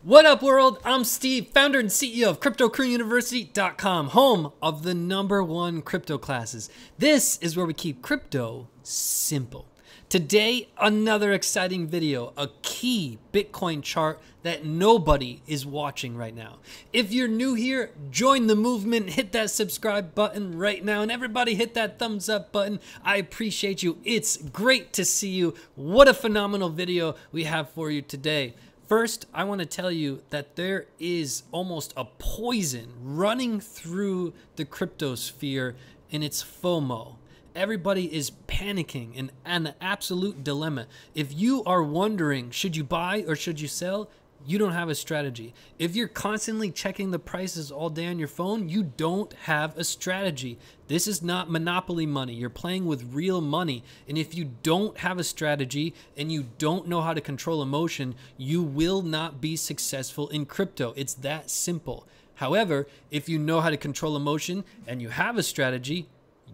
What up, world? I'm Steve, founder and CEO of CryptoCrewUniversity.com, home of the #1 crypto classes. This is where we keep crypto simple. Today, another exciting video, a key Bitcoin chart that nobody is watching right now. If you're new here, join the movement, hit that subscribe button right now, and everybody hit that thumbs up button. I appreciate you. It's great to see you. What a phenomenal video we have for you today. First, I want to tell you that there is almost a poison running through the crypto sphere, and it's FOMO. Everybody is panicking and an absolute dilemma. If you are wondering, should you buy or should you sell? You don't have a strategy. If you're constantly checking the prices all day on your phone, you don't have a strategy. This is not monopoly money. You're playing with real money. And if you don't have a strategy and you don't know how to control emotion, you will not be successful in crypto. It's that simple. However, if you know how to control emotion and you have a strategy,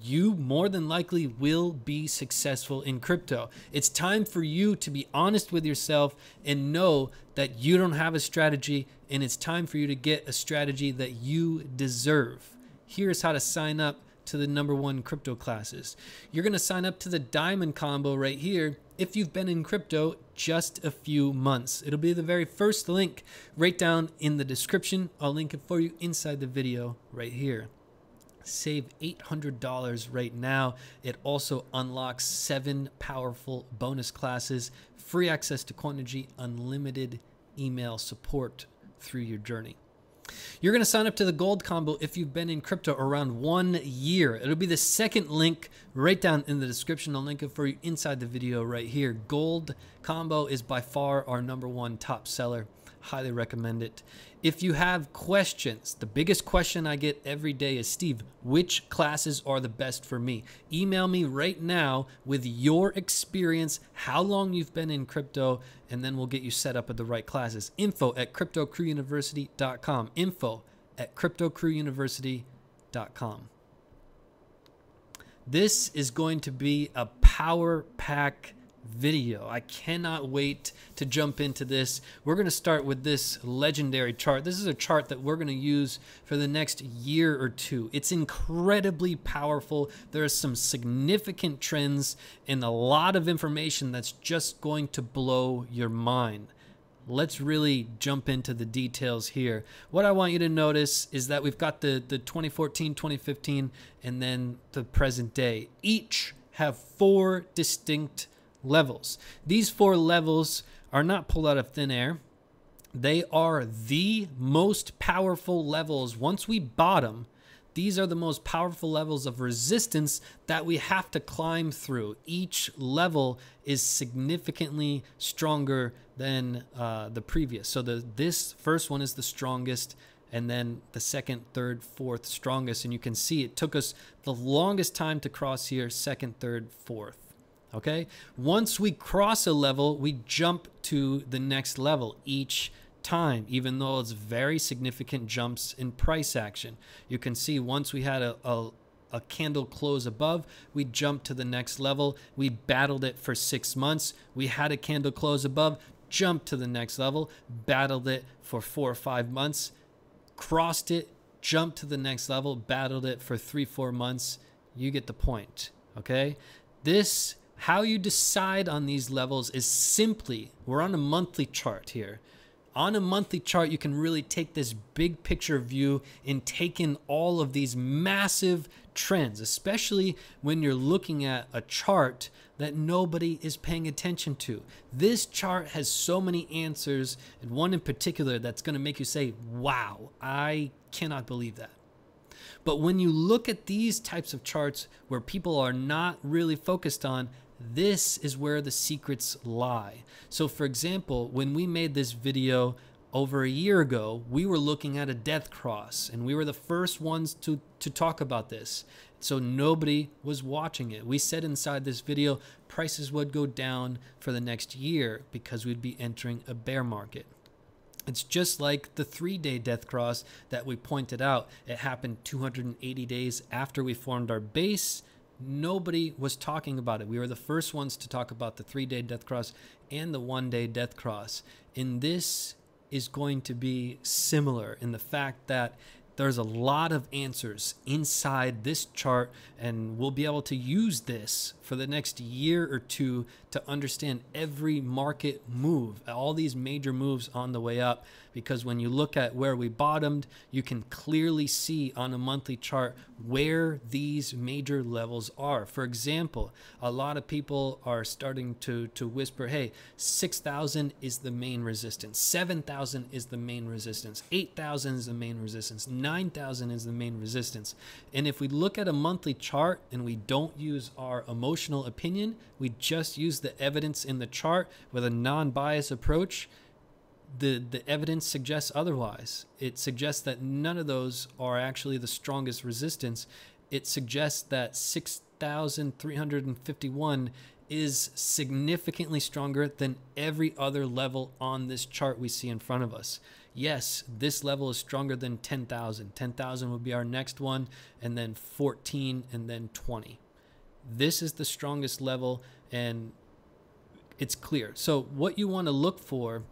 you more than likely will be successful in crypto. It's time for you to be honest with yourself and know that you don't have a strategy, and it's time for you to get a strategy that you deserve. Here's how to sign up to the #1 crypto classes. You're going to sign up to the diamond combo right here if you've been in crypto just a few months. It'll be the very first link right down in the description. I'll link it for you inside the video right here. Save $800 right now. It also unlocks 7 powerful bonus classes, free access to Quantigy, unlimited email support through your journey. You're going to sign up to the gold combo if you've been in crypto around 1 year. It'll be the second link right down in the description. I'll link it for you inside the video right here. Gold combo is by far our #1 top seller. Highly recommend it. If you have questions, the biggest question I get every day is, Steve, which classes are the best for me? Email me right now with your experience, how long you've been in crypto, and then we'll get you set up with the right classes. info@CryptoCrewUniversity.com. info@CryptoCrewUniversity.com. This is going to be a power pack video. I cannot wait to jump into this. We're going to start with this legendary chart. This is a chart that we're going to use for the next year or two. It's incredibly powerful. There are some significant trends and a lot of information that's just going to blow your mind. Let's really jump into the details here. What I want you to notice is that we've got the 2014, 2015, and then the present day. Each have 4 distinct levels. These 4 levels are not pulled out of thin air. They are the most powerful levels. Once we bottom, these are the most powerful levels of resistance that we have to climb through. Each level is significantly stronger than the previous. So this first one is the strongest, and then the second, third, fourth strongest. And you can see it took us the longest time to cross here, second, third, fourth. Okay, once we cross a level, we jump to the next level each time, even though it's very significant jumps in price action. You can see once we had a candle close above, we jumped to the next level. We battled it for 6 months. We had a candle close above, jumped to the next level, battled it for 4 or 5 months, crossed it, jumped to the next level, battled it for 3 or 4 months. You get the point. Okay, how you decide on these levels is simply, we're on a monthly chart here. On a monthly chart, you can really take this big picture view and take in all of these massive trends, especially when you're looking at a chart that nobody is paying attention to. This chart has so many answers, and one in particular that's going to make you say, wow, I cannot believe that. But when you look at these types of charts where people are not really focused on, this is where the secrets lie. So for example, when we made this video over a year ago, we were looking at a death cross, and we were the first ones to talk about this. So nobody was watching it. We said inside this video, prices would go down for the next year because we'd be entering a bear market. It's just like the 3-day death cross that we pointed out. It happened 280 days after we formed our base. Nobody was talking about it. We were the first ones to talk about the 3-day death cross and the 1-day death cross. In this is going to be similar in the fact that there's a lot of answers inside this chart, and we'll be able to use this for the next year or two to understand every market move, all these major moves on the way up. Because when you look at where we bottomed, you can clearly see on a monthly chart where these major levels are. For example, a lot of people are starting to whisper, hey, 6,000 is the main resistance, 7,000 is the main resistance, 8,000 is the main resistance, 9,000 is the main resistance. And if we look at a monthly chart and we don't use our emotional opinion, we just use the evidence in the chart with a non-biased approach, the evidence suggests otherwise. It suggests that none of those are actually the strongest resistance. It suggests that 6,351 is significantly stronger than every other level on this chart we see in front of us. Yes, this level is stronger than 10,000. 10,000 would be our next one, and then 14, and then 20. This is the strongest level, and it's clear. So what you want to look for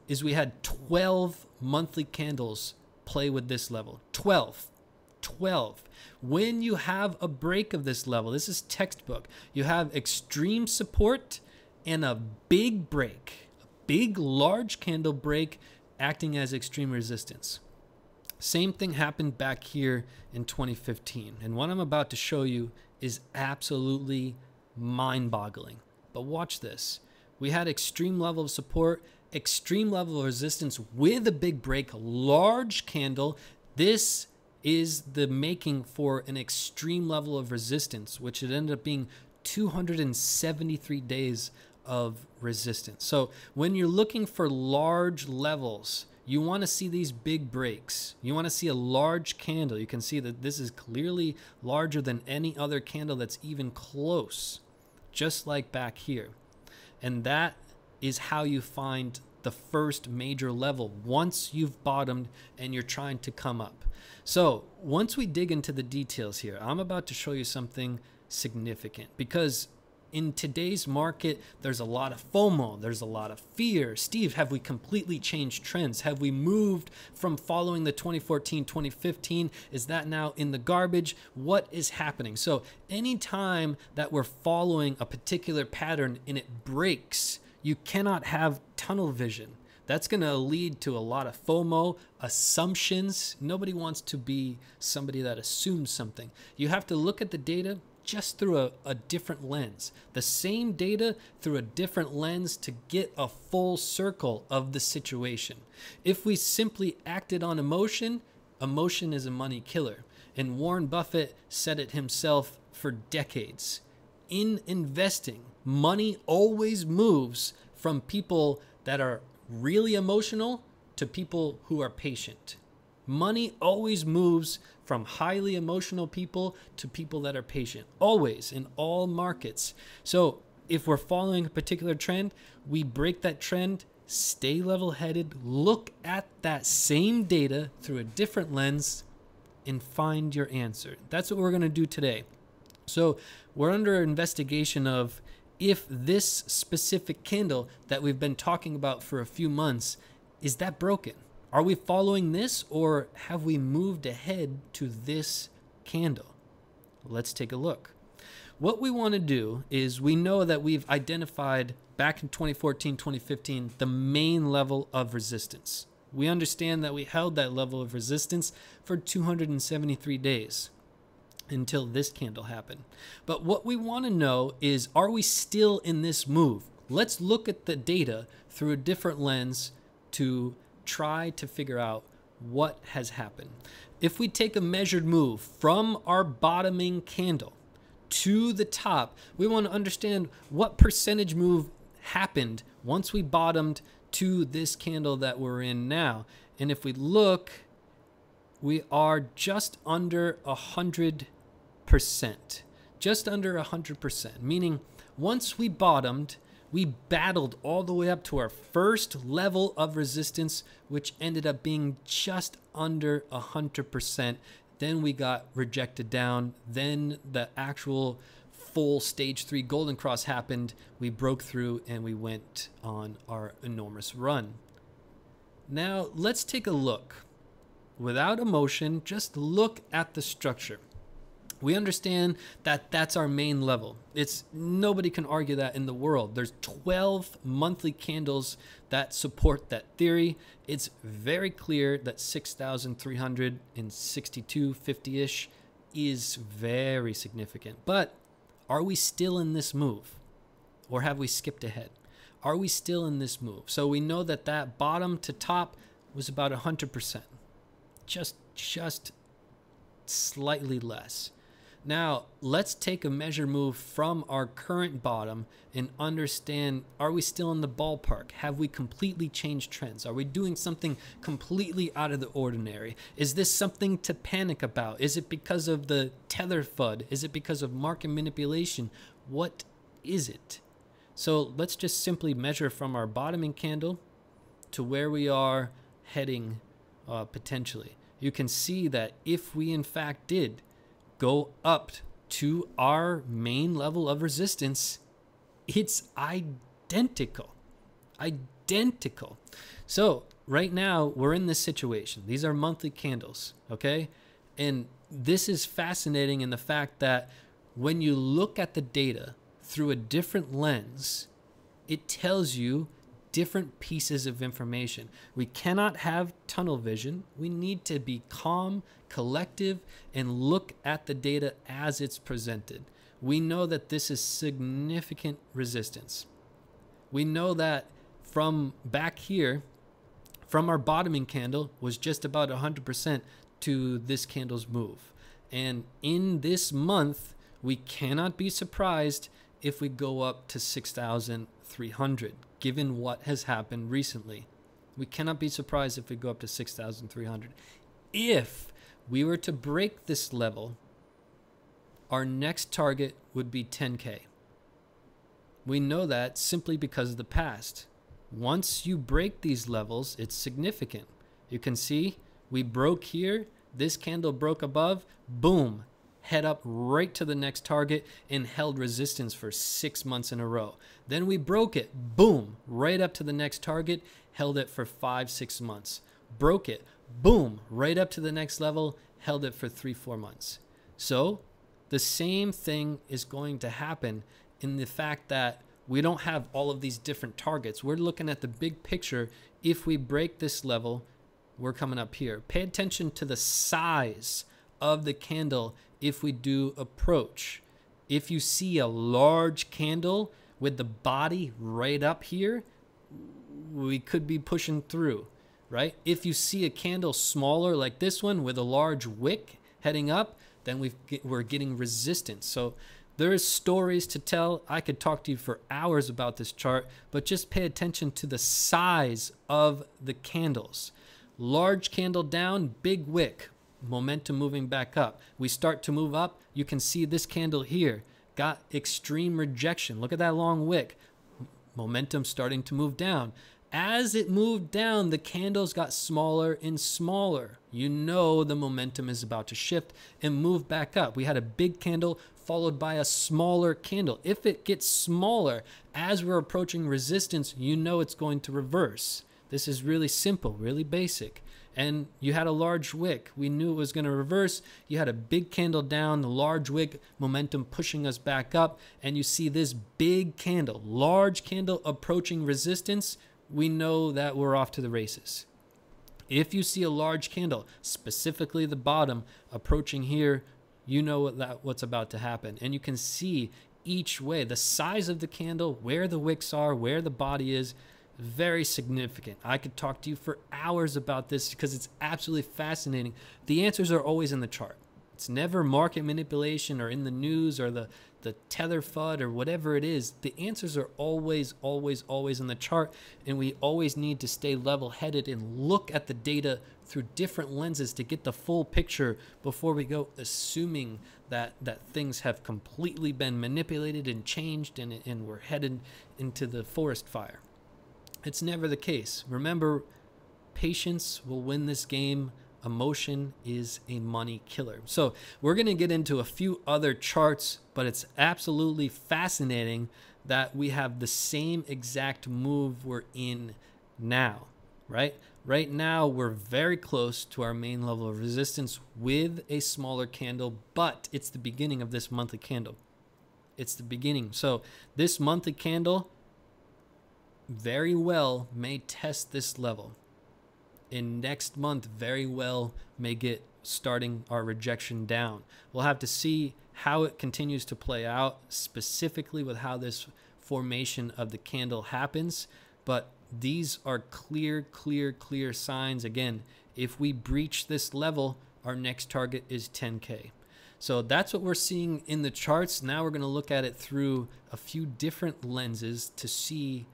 is we had 12 monthly candles play with this level. 12. When you have a break of this level, this is textbook, you have extreme support and a big break, a big large candle break acting as extreme resistance. Same thing happened back here in 2015. And what I'm about to show you is absolutely mind-boggling. But watch this. We had extreme level of support, extreme level of resistance with a big break, large candle. This is the making for an extreme level of resistance, which it ended up being 273 days of resistance. So when you're looking for large levels, you want to see these big breaks. You want to see a large candle. You can see that this is clearly larger than any other candle that's even close, just like back here. And that is how you find the first major level once you've bottomed and you're trying to come up. So once we dig into the details here, I'm about to show you something significant, because in today's market, there's a lot of FOMO, there's a lot of fear. Steve, have we completely changed trends? Have we moved from following the 2014, 2015? Is that now in the garbage? What is happening? So anytime that we're following a particular pattern and it breaks, you cannot have tunnel vision. That's going to lead to a lot of FOMO, assumptions. Nobody wants to be somebody that assumes something. You have to look at the data just through a different lens. The same data through a different lens to get a full circle of the situation. If we simply acted on emotion, emotion is a money killer. And Warren Buffett said it himself for decades. In investing, money always moves from people that are really emotional to people who are patient. Money always moves from highly emotional people to people that are patient, always, in all markets. So if we're following a particular trend, we break that trend, stay level-headed, look at that same data through a different lens, and find your answer. That's what we're going to do today. So we're under investigation of if this specific candle that we've been talking about for a few months, is that broken? Are we following this, or have we moved ahead to this candle? Let's take a look. What we want to do is, we know that we've identified back in 2014, 2015, the main level of resistance. We understand that we held that level of resistance for 273 days until this candle happened. But what we want to know is, are we still in this move? Let's look at the data through a different lens to try to figure out what has happened. If we take a measured move from our bottoming candle to the top, we want to understand what percentage move happened once we bottomed to this candle that we're in now. And if we look, we are just under 100%. Just under 100%, meaning once we bottomed, we battled all the way up to our first level of resistance, which ended up being just under 100%. Then we got rejected down. Then the actual full stage 3 golden cross happened. We broke through and we went on our enormous run. Now let's take a look. Without emotion, just look at the structure. We understand that that's our main level. Nobody can argue that in the world. There's 12 monthly candles that support that theory. It's very clear that 6,362.50-ish is very significant. But are we still in this move? Or have we skipped ahead? Are we still in this move? So we know that that bottom to top was about 100%. Just slightly less. Now, let's take a measure move from our current bottom and understand, are we still in the ballpark? Have we completely changed trends? Are we doing something completely out of the ordinary? Is this something to panic about? Is it because of the tether FUD? Is it because of market manipulation? What is it? So let's just simply measure from our bottoming candle to where we are heading potentially. You can see that if we in fact did go up to our main level of resistance, it's identical. So right now we're in this situation. These are monthly candles, okay? And this is fascinating in the fact that when you look at the data through a different lens, it tells you different pieces of information. We cannot have tunnel vision. We need to be calm, collective, and look at the data as it's presented. We know that this is significant resistance. We know that from back here, from our bottoming candle was just about 100% to this candle's move. And in this month, we cannot be surprised if we go up to 6,300, given what has happened recently. We cannot be surprised if we go up to 6,300. If we were to break this level, our next target would be 10K. We know that simply because of the past. Once you break these levels, it's significant. You can see we broke here, this candle broke above, boom, head up right to the next target and held resistance for 6 months in a row. Then we broke it, boom, right up to the next target, held it for 5-6 months. Broke it, boom, right up to the next level, held it for 3-4 months. So the same thing is going to happen in the fact that we don't have all of these different targets. We're looking at the big picture. If we break this level, we're coming up here. Pay attention to the size of the candle if we do approach. If you see a large candle with the body right up here, we could be pushing through, right? If you see a candle smaller like this one with a large wick heading up, then we're getting resistance. So there's stories to tell. I could talk to you for hours about this chart, but just pay attention to the size of the candles. Large candle down, big wick, momentum moving back up. We start to move up. You can see this candle here got extreme rejection. Look at that long wick. Momentum starting to move down. As it moved down, the candles got smaller and smaller. You know the momentum is about to shift and move back up. We had a big candle followed by a smaller candle. If it gets smaller as we're approaching resistance, you know it's going to reverse. This is really simple, really basic. And you had a large wick. We knew it was going to reverse. You had a big candle down, the large wick, momentum pushing us back up. And you see this big candle, large candle approaching resistance. We know that we're off to the races. If you see a large candle, specifically the bottom, approaching here, you know what's about to happen. And you can see each way, the size of the candle, where the wicks are, where the body is, very significant. I could talk to you for hours about this because it's absolutely fascinating. The answers are always in the chart. It's never market manipulation or in the news or the tether FUD or whatever it is. The answers are always in the chart, and we always need to stay level-headed and look at the data through different lenses to get the full picture before we go assuming that things have completely been manipulated and changed and we're headed into the forest fire. It's never the case. Remember, patience will win this game. Emotion is a money killer. So we're going to get into a few other charts, but it's absolutely fascinating that we have the same exact move we're in now, right? Right now, we're very close to our main level of resistance with a smaller candle, but it's the beginning of this monthly candle. It's the beginning. So this monthly candle very well may test this level. In next month, very well may get starting our rejection down. We'll have to see how it continues to play out, specifically with how this formation of the candle happens. But these are clear signs. Again, if we breach this level, our next target is 10K. So that's what we're seeing in the charts. Now we're going to look at it through a few different lenses to see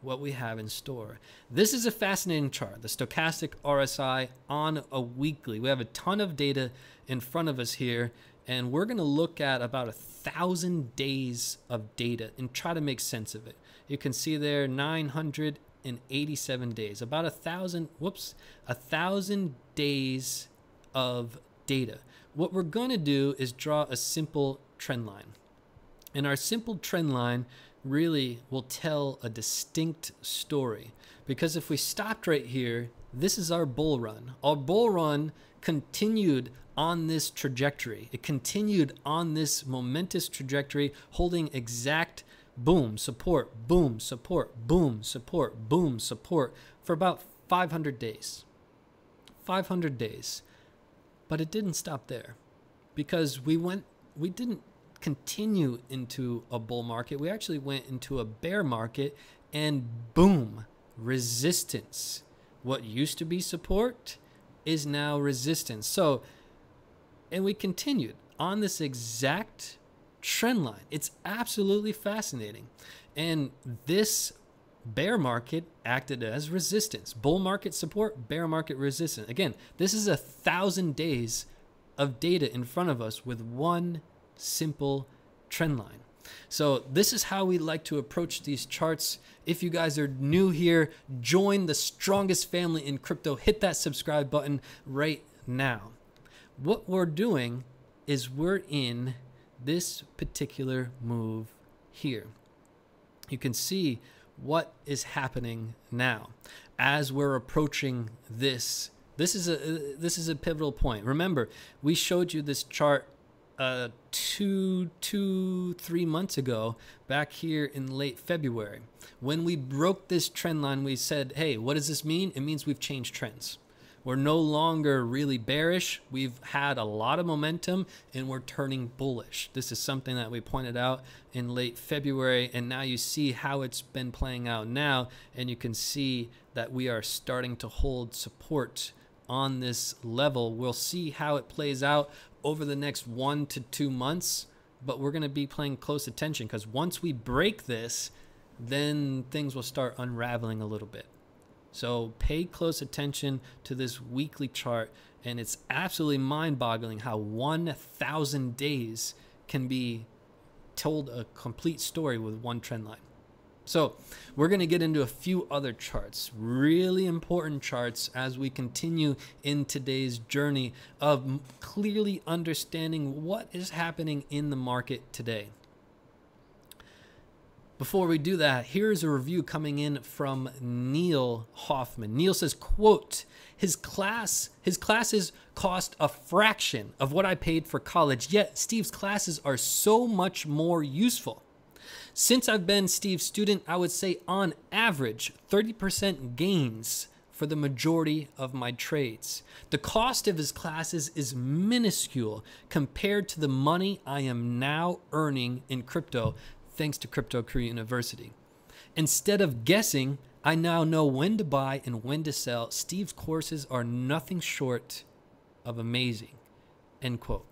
what we have in store. This is a fascinating chart, the Stochastic RSI on a weekly. We have a ton of data in front of us here, and we're going to look at about 1,000 days of data and try to make sense of it. You can see there 987 days, about 1,000 days of data. What we're going to do is draw a simple trend line. And our simple trend line really will tell a distinct story. Because if we stopped right here, this is our bull run. Our bull run continued on this trajectory. It continued on this momentous trajectory, holding exact boom, support, boom, support, boom, support, boom, support for about 500 days. 500 days. But it didn't stop there, because we didn't continue into a bull market. We actually went into a bear market, and boom, resistance. What used to be support is now resistance. So, and we continued on this exact trend line. It's absolutely fascinating. And this bear market acted as resistance. Bull market support, bear market resistance. Again, this is 1,000 days of data in front of us with one simple trend line. So this is how we like to approach these charts. If you guys are new here, join the strongest family in crypto. Hit that subscribe button right now. What we're doing is we're in this particular move here. You can see what is happening now as we're approaching this. This is a pivotal point. Remember, we showed you this chart 3 months ago, back here in late February. When we broke this trend line, we said, hey, what does this mean? It means we've changed trends. We're no longer really bearish. We've had a lot of momentum and we're turning bullish. This is something that we pointed out in late February, and now you see how it's been playing out now, and you can see that we are starting to hold support on this level. We'll see how it plays out over the next 1 to 2 months, but we're going to be paying close attention, because once we break this, then things will start unraveling a little bit. So pay close attention to this weekly chart, and it's absolutely mind-boggling how 1,000 days can be told a complete story with one trend line. So we're going to get into a few other charts, really important charts, as we continue in today's journey of clearly understanding what is happening in the market today. Before we do that, here's a review coming in from Neil Hoffman. Neil says, quote, his classes cost a fraction of what I paid for college, yet Steve's classes are so much more useful. Since I've been Steve's student, I would say on average 30% gains for the majority of my trades. The cost of his classes is minuscule compared to the money I am now earning in crypto, thanks to Crypto Career University. Instead of guessing, I now know when to buy and when to sell. Steve's courses are nothing short of amazing. End quote.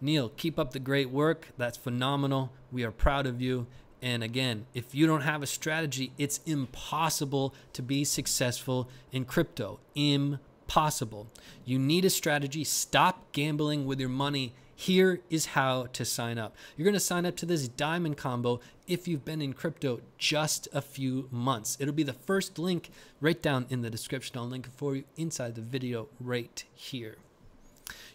Neil, keep up the great work. That's phenomenal. We are proud of you. And again, if you don't have a strategy, it's impossible to be successful in crypto. Impossible. You need a strategy. Stop gambling with your money. Here is how to sign up. You're going to sign up to this diamond combo if you've been in crypto just a few months. It'll be the first link right down in the description. I'll link it for you inside the video right here.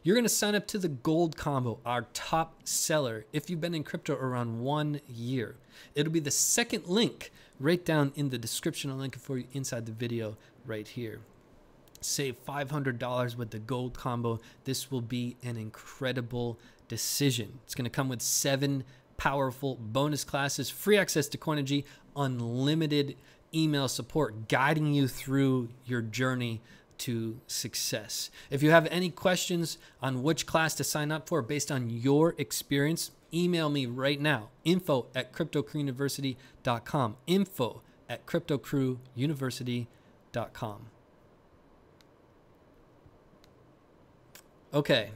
You're going to sign up to the gold combo, our top seller, if you've been in crypto around 1 year. It'll be the second link right down in the description. I'll link it for you inside the video right here. save $500 with the gold combo. This will be an incredible decision. It's going to come with 7 powerful bonus classes, free access to Coinergy, unlimited email support, guiding you through your journey to success. If you have any questions on which class to sign up for based on your experience, email me right now, info@cryptocrewuniversity.com, info@cryptocrewuniversity.com. Okay,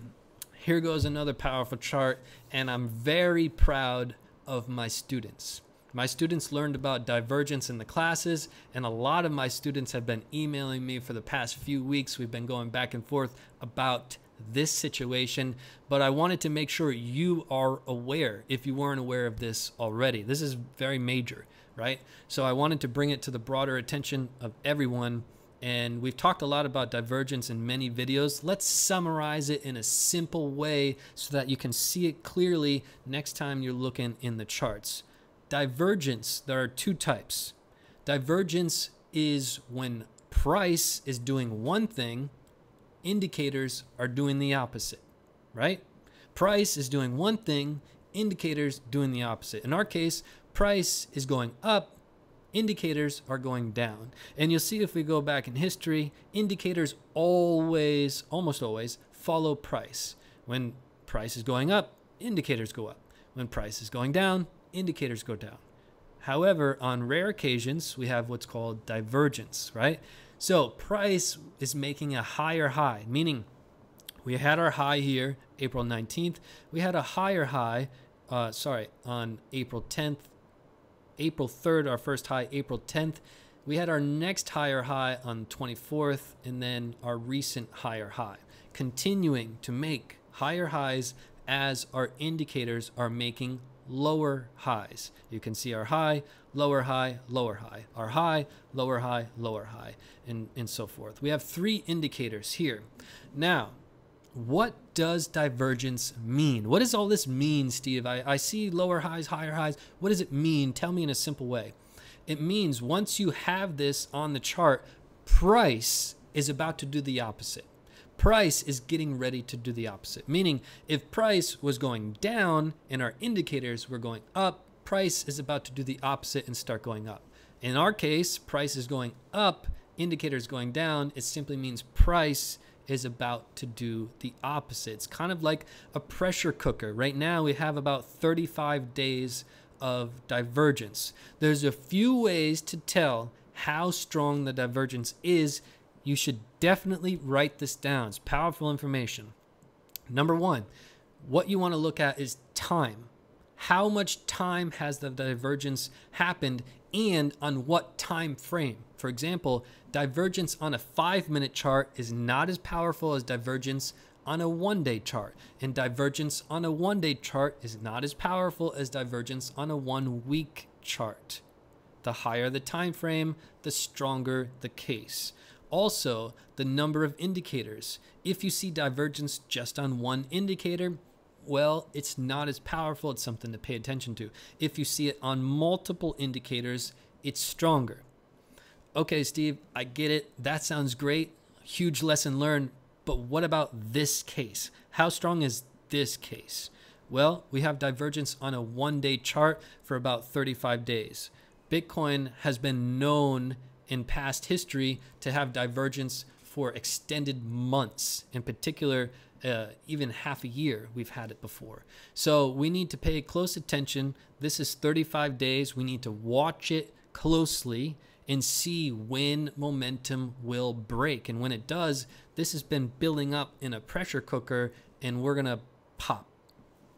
here goes another powerful chart, and I'm very proud of my students. My students learned about divergence in the classes, and a lot of my students have been emailing me for the past few weeks. We've been going back and forth about this situation, but I wanted to make sure you are aware if you weren't aware of this already. This is very major, right? So I wanted to bring it to the broader attention of everyone. And we've talked a lot about divergence in many videos. Let's summarize it in a simple way so that you can see it clearly next time you're looking in the charts. Divergence, there are 2 types. Divergence is when price is doing one thing, indicators are doing the opposite, right? Price is doing one thing, indicators doing the opposite. In our case, price is going up, indicators are going down. And you'll see if we go back in history, indicators always, almost always, follow price. When price is going up, indicators go up. When price is going down, indicators go down. However, on rare occasions, we have what's called divergence, right? So price is making a higher high, meaning we had our high here, April 19th. We had a higher high, on April 10th. April 3rd, our first high, April 10th. We had our next higher high on 24th, and then our recent higher high. Continuing to make higher highs as our indicators are making lower highs. You can see our high, lower high, lower high, our high, lower high, lower high, and so forth. We have 3 indicators here. Now, what does divergence mean? What does all this mean, Steve? I see lower highs, higher highs. What does it mean? Tell me in a simple way. It means once you have this on the chart, price is about to do the opposite. Price is getting ready to do the opposite. Meaning, if price was going down and our indicators were going up, price is about to do the opposite and start going up. In our case, price is going up, indicators going down. It simply means price is about to do the opposite. It's kind of like a pressure cooker. Right now we have about 35 days of divergence. There's a few ways to tell how strong the divergence is. You should definitely write this down. It's powerful information. Number 1, what you want to look at is time. How much time has the divergence happened and on what time frame? For example, divergence on a 5-minute chart is not as powerful as divergence on a 1-day chart. And divergence on a 1-day chart is not as powerful as divergence on a 1-week chart. The higher the time frame, the stronger the case. Also, the number of indicators. If you see divergence just on one indicator, well, it's not as powerful. It's something to pay attention to. If you see it on multiple indicators, it's stronger. Okay, Steve, I get it. That sounds great. Huge lesson learned. But what about this case? How strong is this case? Well, we have divergence on a 1-day chart for about 35 days. Bitcoin has been known in past history to have divergence for extended months. In particular, even half a year, we've had it before. So we need to pay close attention. This is 35 days. We need to watch it closely and see when momentum will break. And when it does, this has been building up in a pressure cooker and we're gonna pop,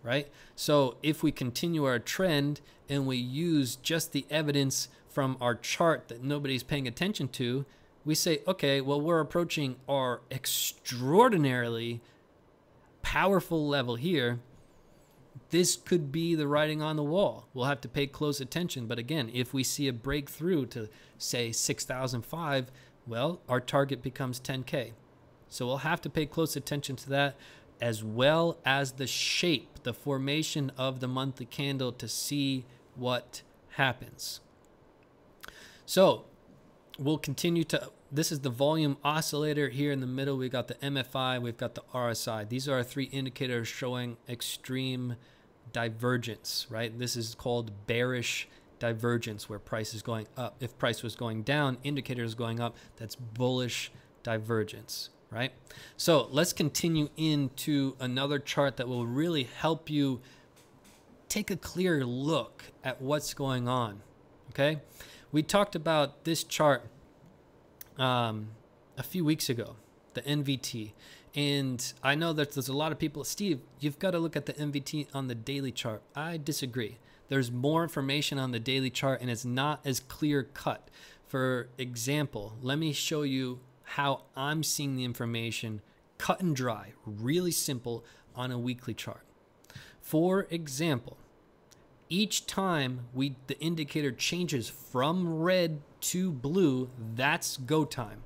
right? So if we continue our trend and we use just the evidence from our chart that nobody's paying attention to, we say, okay, well, we're approaching our extraordinarily powerful level here. This could be the writing on the wall. We'll have to pay close attention. But again, if we see a breakthrough to say 6,005, well, our target becomes 10K. So we'll have to pay close attention to that, as well as the shape, the formation of the monthly candle to see what happens. So we'll continue to, this is the volume oscillator. Here in the middle, we got the MFI, we've got the RSI. These are our three indicators showing extreme divergence, right? This is called bearish divergence, where price is going up. If price was going down, indicator is going up. That's bullish divergence, right? So let's continue into another chart that will really help you take a clear look at what's going on, okay? We talked about this chart a few weeks ago, the NVT. And I know that there's a lot of people, Steve, you've got to look at the NVT on the daily chart. I disagree. There's more information on the daily chart and it's not as clear cut. For example, let me show you how I'm seeing the information cut and dry, really simple on a weekly chart. For example, each time the indicator changes from red to blue, that's go time.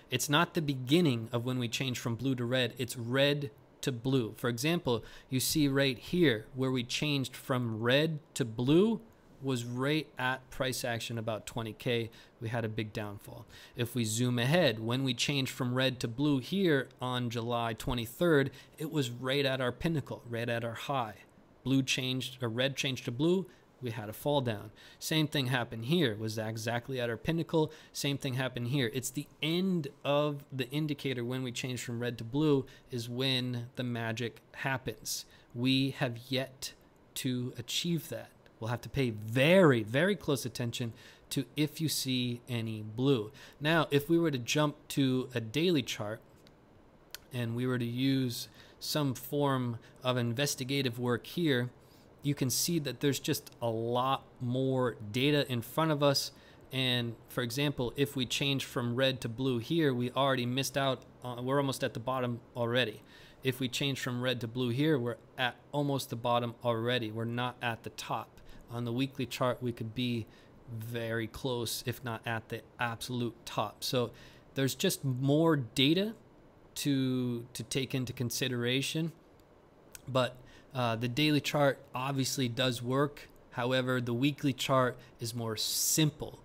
It's not the beginning of when we change from blue to red, it's red to blue. For example, you see right here where we changed from red to blue was right at price action about 20K. We had a big downfall. If we zoom ahead, when we changed from red to blue here on July 23rd, it was right at our pinnacle, right at our high. Blue changed, or red changed to blue, we had a fall down. Same thing happened here, was exactly at our pinnacle. Same thing happened here. It's the end of the indicator when we change from red to blue is when the magic happens. We have yet to achieve that. We'll have to pay very, very close attention to if you see any blue. Now, if we were to jump to a daily chart and we were to use some form of investigative work here, you can see that there's just a lot more data in front of us. And for example, if we change from red to blue here, we already missed out. We're almost at the bottom already. If we change from red to blue here, we're at almost the bottom already. We're not at the top. On the weekly chart, we could be very close, if not at the absolute top. So there's just more data to take into consideration. But the daily chart obviously does work. However, the weekly chart is more simple,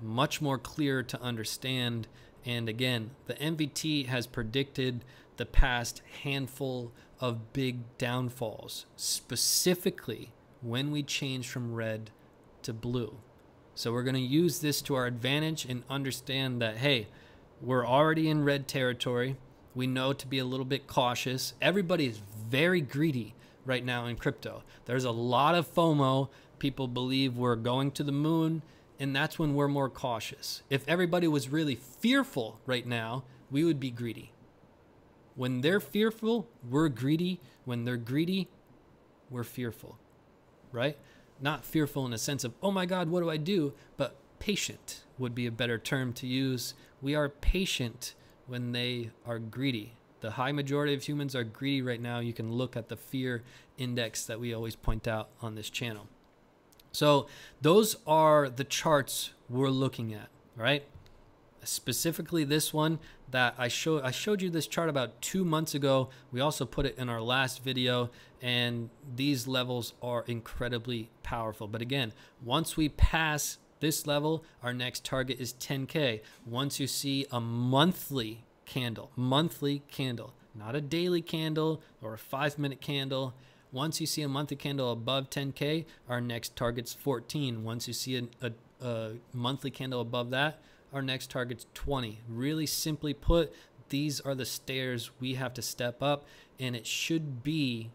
much more clear to understand. And again, the MVT has predicted the past handful of big downfalls, specifically when we change from red to blue. So we're going to use this to our advantage and understand that, hey, we're already in red territory. We know to be a little bit cautious. Everybody is very greedy right now in crypto. There's a lot of FOMO. People believe we're going to the moon, and that's when we're more cautious. If everybody was really fearful right now, we would be greedy. When they're fearful, we're greedy. When they're greedy, we're fearful, right? Not fearful in a sense of, oh my God, what do I do? But patient would be a better term to use. We are patient when they are greedy. The high majority of humans are greedy right now. You can look at the fear index that we always point out on this channel. So those are the charts we're looking at, right? Specifically this one that I showed you this chart about 2 months ago. We also put it in our last video, and these levels are incredibly powerful. But again, once we pass this level, our next target is 10K. Once you see a monthly candle, not a daily candle or a 5-minute candle. Once you see a monthly candle above 10K, our next target's 14. Once you see a monthly candle above that, our next target's 20. Really simply put, these are the stairs we have to step up, and it should be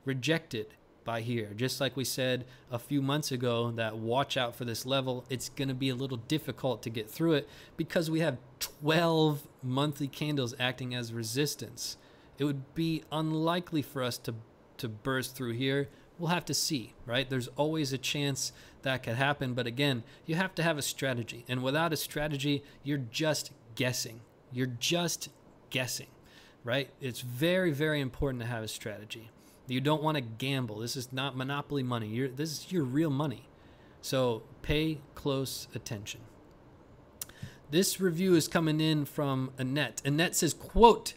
rejected by here. Just like we said a few months ago, that watch out for this level. It's going to be a little difficult to get through it because we have 12 monthly candles acting as resistance. It would be unlikely for us to burst through here. We'll have to see, right? There's always a chance that could happen. But again, you have to have a strategy. And without a strategy, you're just guessing. You're just guessing, right? It's very, very important to have a strategy. You don't want to gamble. This is not monopoly money. This is your real money. So pay close attention. This review is coming in from Annette. Annette says, quote,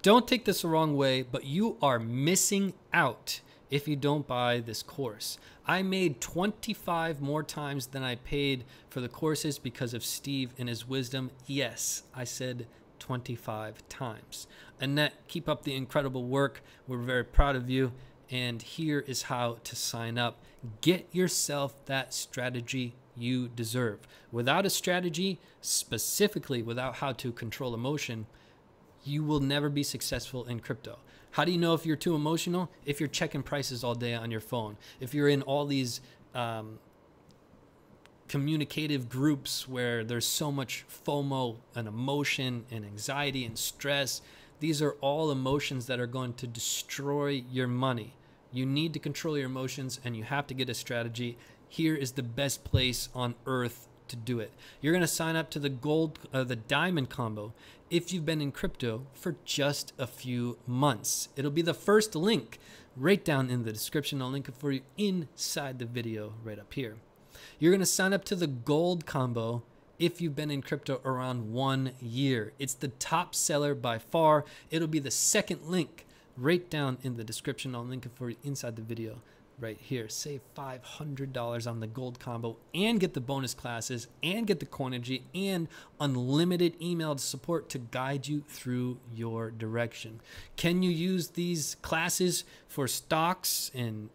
"Don't take this the wrong way, but you are missing out if you don't buy this course. I made 25 more times than I paid for the courses because of Steve and his wisdom. Yes, I said 25 times. Annette, keep up the incredible work. We're very proud of you. And here is how to sign up. Get yourself that strategy you deserve. Without a strategy, specifically without how to control emotion, you will never be successful in crypto. How do you know if you're too emotional? If you're checking prices all day on your phone. If you're in all these communicative groups where there's so much FOMO and emotion and anxiety and stress, these are all emotions that are going to destroy your money. You need to control your emotions and you have to get a strategy. Here is the best place on earth to do it. You're going to sign up to the diamond combo if you've been in crypto for just a few months. It'll be the first link right down in the description. I'll link it for you inside the video right up here. You're going to sign up to the gold combo if you've been in crypto around 1 year. It's the top seller by far. It'll be the second link right down in the description. I'll link it for you inside the video right here. Save $500 on the gold combo and get the bonus classes and get the Coinergy and unlimited email support to guide you through your direction. Can you use these classes for stocks and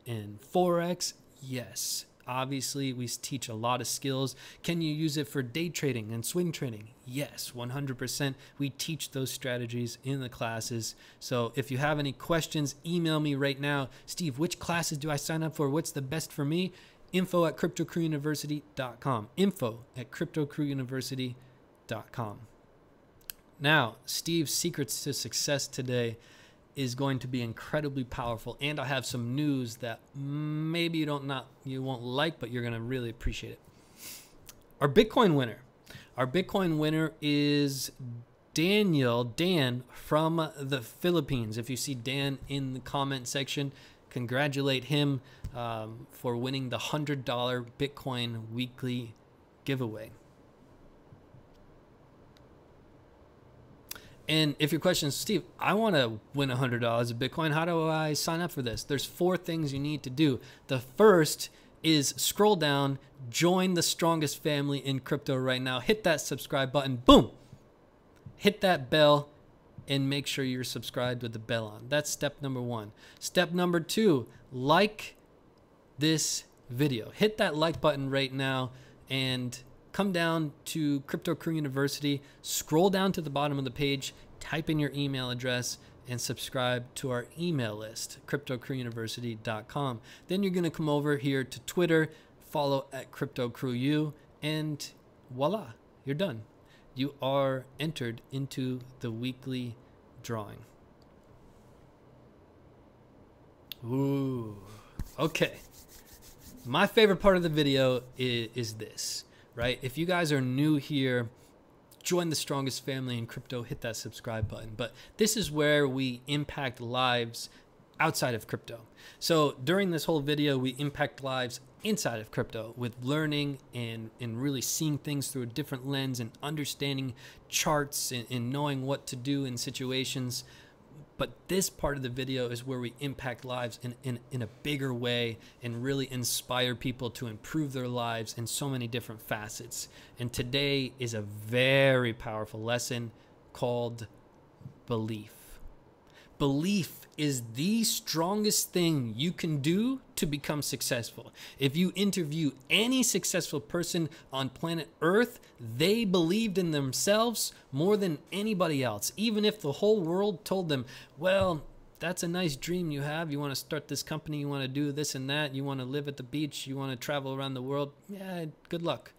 Forex? Yes. Obviously, we teach a lot of skills. Can you use it for day trading and swing trading? Yes, 100%. We teach those strategies in the classes. So if you have any questions, email me right now. Steve, which classes do I sign up for? What's the best for me? info@cryptocrewuniversity.com. info@cryptocrewuniversity.com. Now, Steve's secrets to success today is going to be incredibly powerful, and I have some news that maybe you won't like, but you're going to really appreciate it. Our Bitcoin winner is Dan from the Philippines. If you see Dan in the comment section, congratulate him for winning the $100 Bitcoin weekly giveaway. And if your question is, Steve, I want to win $100 of Bitcoin, how do I sign up for this? There's 4 things you need to do. The first is scroll down, join the strongest family in crypto right now. Hit that subscribe button, boom. Hit that bell and make sure you're subscribed with the bell on. That's step number 1. Step number 2, like this video. Hit that like button right now and come down to Crypto Crew University, scroll down to the bottom of the page, type in your email address, and subscribe to our email list, cryptocrewuniversity.com. Then you're going to come over here to Twitter, follow @CryptoCrewU, and voila, you're done. You are entered into the weekly drawing. Ooh, okay. My favorite part of the video is this. Right? If you guys are new here, join the strongest family in crypto, hit that subscribe button. But this is where we impact lives outside of crypto. So during this whole video, we impact lives inside of crypto with learning and really seeing things through a different lens and understanding charts and knowing what to do in situations. But this part of the video is where we impact lives in a bigger way and really inspire people to improve their lives in so many different facets. And today is a very powerful lesson called belief. Belief is the strongest thing you can do to become successful. If you interview any successful person on planet Earth, they believed in themselves more than anybody else. Even if the whole world told them, well, that's a nice dream you have. You want to start this company, you want to do this and that, you want to live at the beach, you want to travel around the world. Yeah, good luck.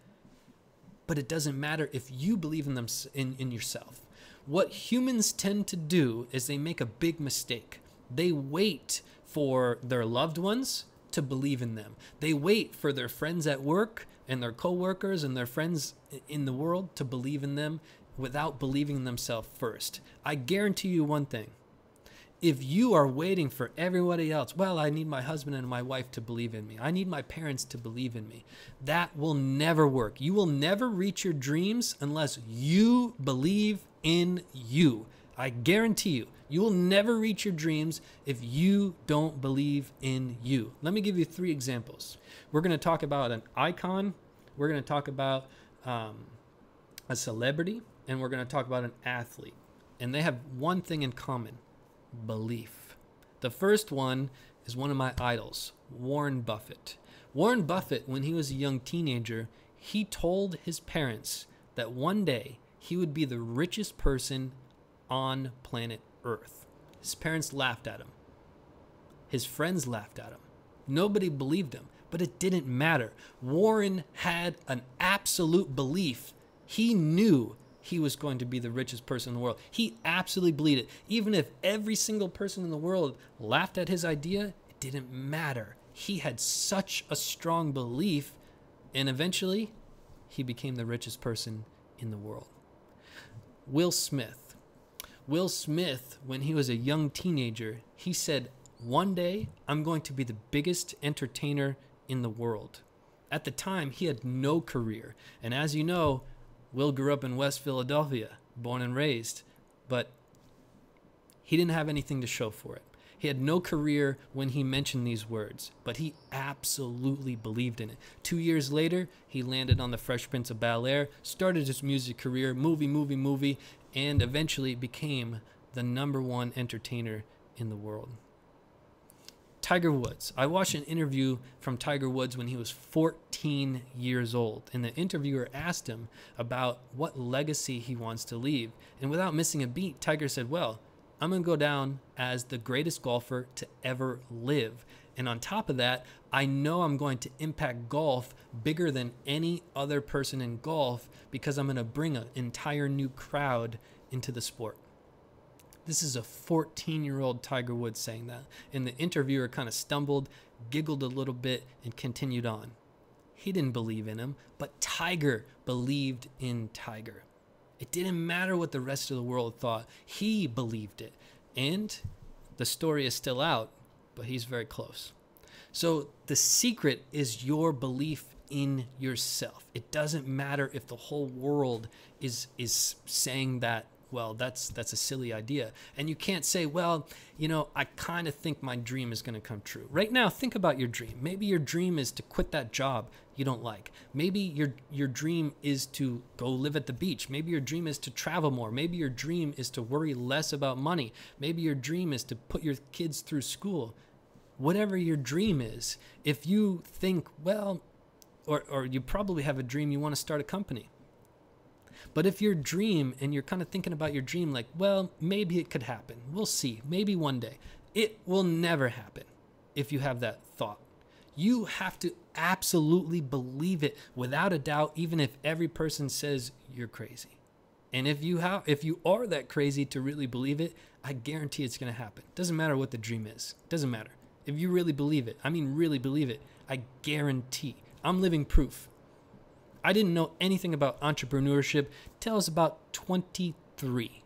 But it doesn't matter if you believe in yourself. What humans tend to do is they make a big mistake. They wait for their loved ones to believe in them. They wait for their friends at work and their coworkers and their friends in the world to believe in them without believing in themselves first. I guarantee you one thing. If you are waiting for everybody else, well, I need my husband and my wife to believe in me. I need my parents to believe in me. That will never work. You will never reach your dreams unless you believe in you. I guarantee you, You will never reach your dreams if you don't believe in you. Let me give you 3 examples. We're going to talk about an icon. We're going to talk about a celebrity, and we're going to talk about an athlete. And they have one thing in common: belief. The first one is one of my idols, Warren Buffett. Warren Buffett, when he was a young teenager, he told his parents that one day he would be the richest person on planet Earth. His parents laughed at him. His friends laughed at him. Nobody believed him, but it didn't matter. Warren had an absolute belief. He knew he was going to be the richest person in the world. He absolutely believed it. Even if every single person in the world laughed at his idea, it didn't matter. He had such a strong belief, and eventually he became the richest person in the world. Will Smith. Will Smith, when he was a young teenager, he said, one day I'm going to be the biggest entertainer in the world. At the time, he had no career. And as you know, Will grew up in West Philadelphia, born and raised, but he didn't have anything to show for it. He had no career when he mentioned these words, but he absolutely believed in it. 2 years later, he landed on The Fresh Prince of Bel-Air, started his music career, movie, and eventually became the #1 entertainer in the world. Tiger Woods. I watched an interview from Tiger Woods when he was 14 years old, and the interviewer asked him about what legacy he wants to leave. And without missing a beat, Tiger said, well, I'm going to go down as the greatest golfer to ever live. And on top of that, I know I'm going to impact golf bigger than any other person in golf because I'm going to bring an entire new crowd into the sport. This is a 14-year-old Tiger Woods saying that. And the interviewer kind of stumbled, giggled a little bit, and continued on. He didn't believe in him, but Tiger believed in Tiger. It didn't matter what the rest of the world thought. He believed it. And the story is still out, but he's very close. So the secret is your belief in yourself. It doesn't matter if the whole world is saying that, well, that's a silly idea. And you can't say, well, you know, I kind of think my dream is going to come true. Right now, think about your dream. Maybe your dream is to quit that job you don't like. Maybe your dream is to go live at the beach. Maybe your dream is to travel more. Maybe your dream is to worry less about money. Maybe your dream is to put your kids through school. Whatever your dream is, if you think, well, or you probably have a dream you want to start a company. But if your dream, and you're kind of thinking about your dream like, well, maybe it could happen. We'll see. Maybe one day. It will never happen if you have that thought. You have to absolutely believe it without a doubt, even if every person says you're crazy. And if you are that crazy to really believe it, I guarantee it's going to happen. Doesn't matter what the dream is. Doesn't matter. If you really believe it, I mean really believe it, I guarantee. I'm living proof. I didn't know anything about entrepreneurship till I was about 23.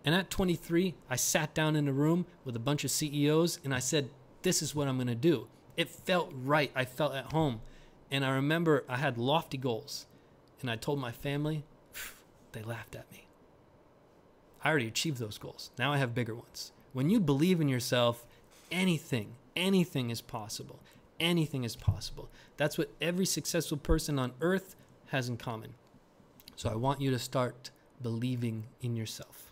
And at 23, I sat down in a room with a bunch of CEOs and I said, this is what I'm going to do. It felt right. I felt at home. And I remember I had lofty goals. And I told my family, they laughed at me. I already achieved those goals. Now I have bigger ones. When you believe in yourself, anything is possible. Anything is possible. That's what every successful person on earth has in common. So I want you to start believing in yourself.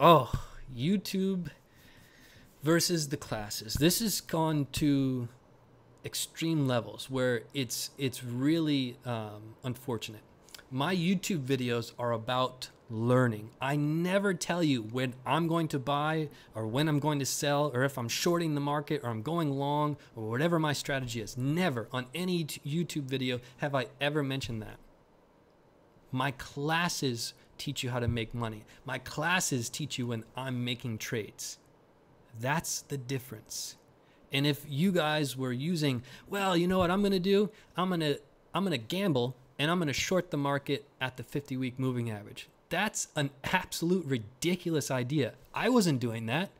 Oh, YouTube versus the classes. This has gone to extreme levels where it's really unfortunate. My YouTube videos are about learning. I never tell you when I'm going to buy or when I'm going to sell or if I'm shorting the market or I'm going long or whatever my strategy is. Never on any YouTube video have I ever mentioned that. My classes teach you how to make money. My classes teach you when I'm making trades. That's the difference. And if you guys were using, well, you know what I'm going to do? I'm going to gamble and I'm going to short the market at the 50-week moving average. That's an absolute ridiculous idea. I wasn't doing that.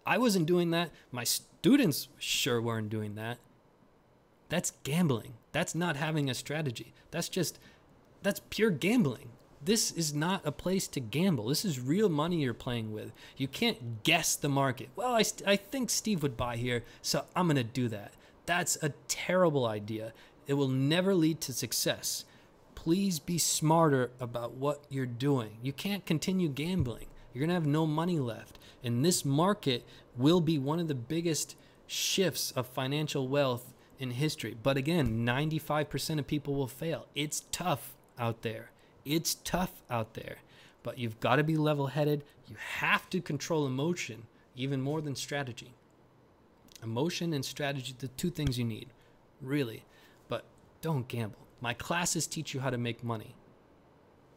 My students sure weren't doing that. That's gambling. That's not having a strategy. That's pure gambling. This is not a place to gamble. This is real money you're playing with. You can't guess the market. Well, I think Steve would buy here, so I'm going to do that. That's a terrible idea. It will never lead to success. Please be smarter about what you're doing. You can't continue gambling. You're going to have no money left. And this market will be one of the biggest shifts of financial wealth in history. But again, 95% of people will fail. It's tough out there. It's tough out there. But you've got to be level-headed. You have to control emotion even more than strategy. Emotion and strategy, the two things you need, really. But don't gamble. My classes teach you how to make money.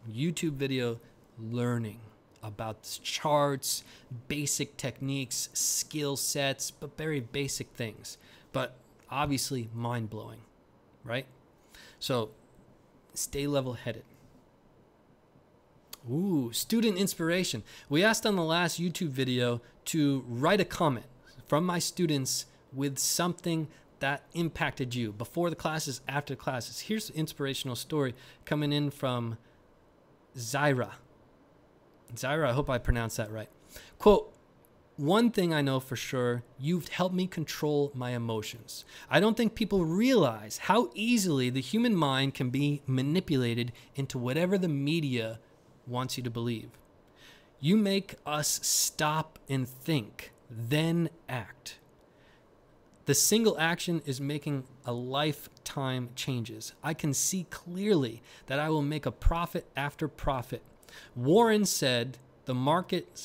YouTube video learning about charts, basic techniques, skill sets, but very basic things. But obviously mind-blowing, right? So stay level-headed. Ooh, student inspiration. We asked on the last YouTube video to write a comment from my students with something that impacted you before the classes, after the classes. Here's an inspirational story coming in from Zyra. Zyra, I hope I pronounced that right. Quote, "One thing I know for sure, you've helped me control my emotions. I don't think people realize how easily the human mind can be manipulated into whatever the media wants you to believe. You make us stop and think, then act. The single action is making a lifetime changes. I can see clearly that I will make a profit after profit. Warren said the market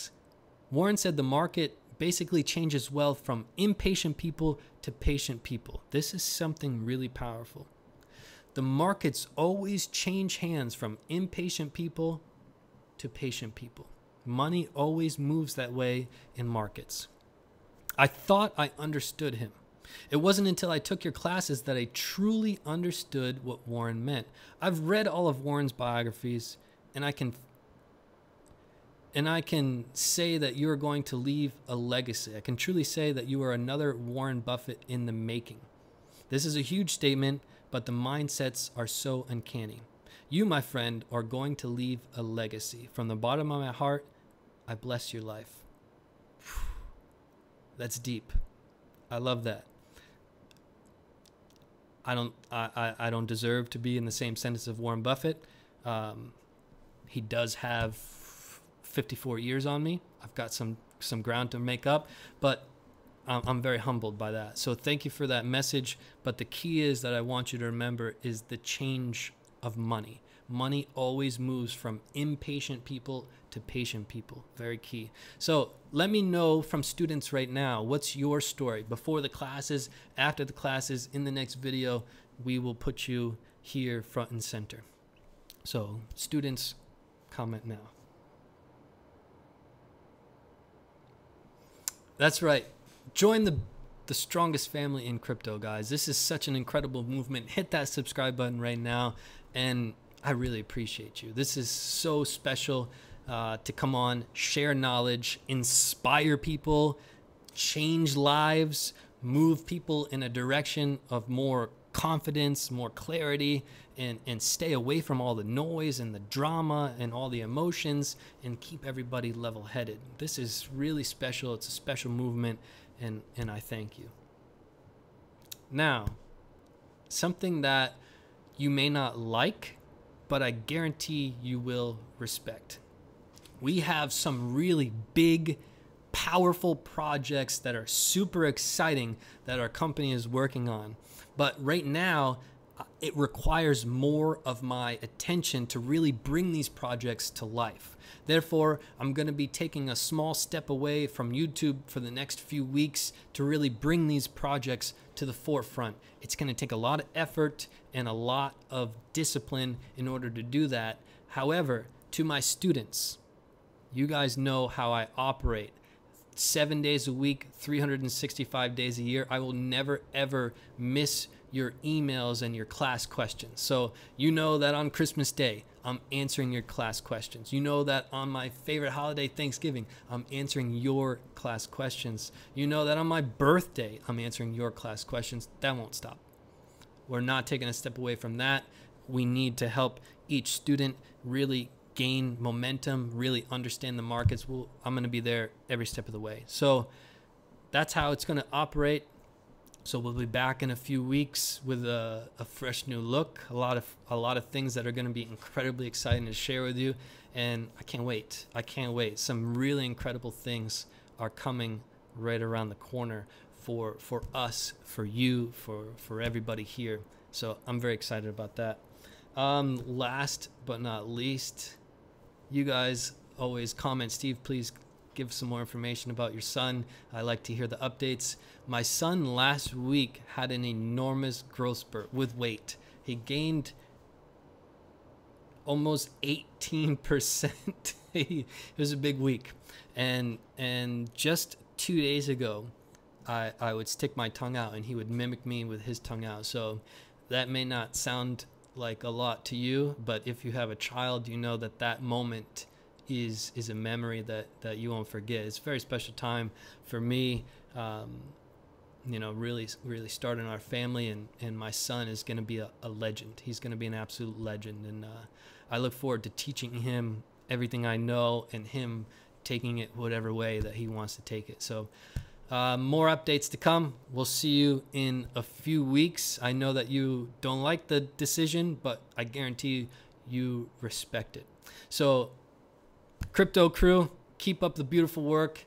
basically changes wealth from impatient people to patient people. This is something really powerful. The markets always change hands from impatient people to patient people. Money always moves that way in markets. I thought I understood him. It wasn't until I took your classes that I truly understood what Warren meant. I've read all of Warren's biographies, and I can say that you are going to leave a legacy. I can truly say that you are another Warren Buffett in the making. This is a huge statement, but the mindsets are so uncanny. You, my friend, are going to leave a legacy. From the bottom of my heart, I bless your life." That's deep. I love that. I don't deserve to be in the same sentence of Warren Buffett. He does have 54 years on me. I've got some ground to make up, but I'm very humbled by that. So thank you for that message. But the key is that I want you to remember is the change of money. Money always moves from impatient people to patient people. Very key. So let me know from students right now, what's your story? Before the classes, after the classes, in the next video, we will put you here front and center. So students, comment now. That's right. Join the strongest family in crypto, guys. This is such an incredible movement. Hit that subscribe button right now, and I really appreciate you. This is so special to come on, share knowledge, inspire people, change lives, move people in a direction of more confidence, more clarity, and stay away from all the noise and the drama and all the emotions, and keep everybody level-headed. This is really special. It's a special movement, and I thank you. Now, something that you may not like, but I guarantee you will respect. We have some really big, powerful projects that are super exciting that our company is working on. But right now, it requires more of my attention to really bring these projects to life. Therefore, I'm going to be taking a small step away from YouTube for the next few weeks to really bring these projects to the forefront. It's going to take a lot of effort and a lot of discipline in order to do that. However, to my students, you guys know how I operate. 7 days a week, 365 days a year. I will never, ever miss your emails and your class questions. So you know that on Christmas Day, I'm answering your class questions. You know that on my favorite holiday, Thanksgiving, I'm answering your class questions. You know that on my birthday, I'm answering your class questions. That won't stop. We're not taking a step away from that. We need to help each student really gain momentum, really understand the markets, I'm going to be there every step of the way. So that's how it's going to operate. So we'll be back in a few weeks with a fresh new look, a lot of things that are going to be incredibly exciting to share with you, and I can't wait. Some really incredible things are coming right around the corner for us, for you, for everybody here. So I'm very excited about that. Last but not least, you guys always comment, Steve, please give some more information about your son. I like to hear the updates. My son last week had an enormous growth spurt with weight. He gained almost 18%. It was a big week. And just 2 days ago, I would stick my tongue out and he would mimic me with his tongue out. So that may not sound like a lot to you, but if you have a child, you know that moment is a memory that you won't forget. It's a very special time for me, really starting our family, and my son is going to be a legend. He's going to be an absolute legend, and I look forward to teaching him everything I know and him taking it whatever way that he wants to take it. So more updates to come. We'll see you in a few weeks. I know that you don't like the decision, but I guarantee you respect it. So Crypto Crew, keep up the beautiful work.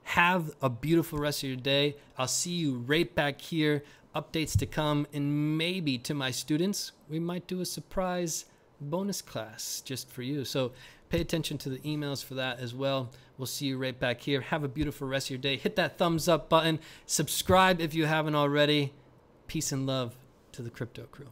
Have a beautiful rest of your day. I'll see you right back here. Updates to come, and maybe to my students, we might do a surprise bonus class just for you. So pay attention to the emails for that as well. We'll see you right back here. Have a beautiful rest of your day. Hit that thumbs up button. Subscribe if you haven't already. Peace and love to the Crypto Crew.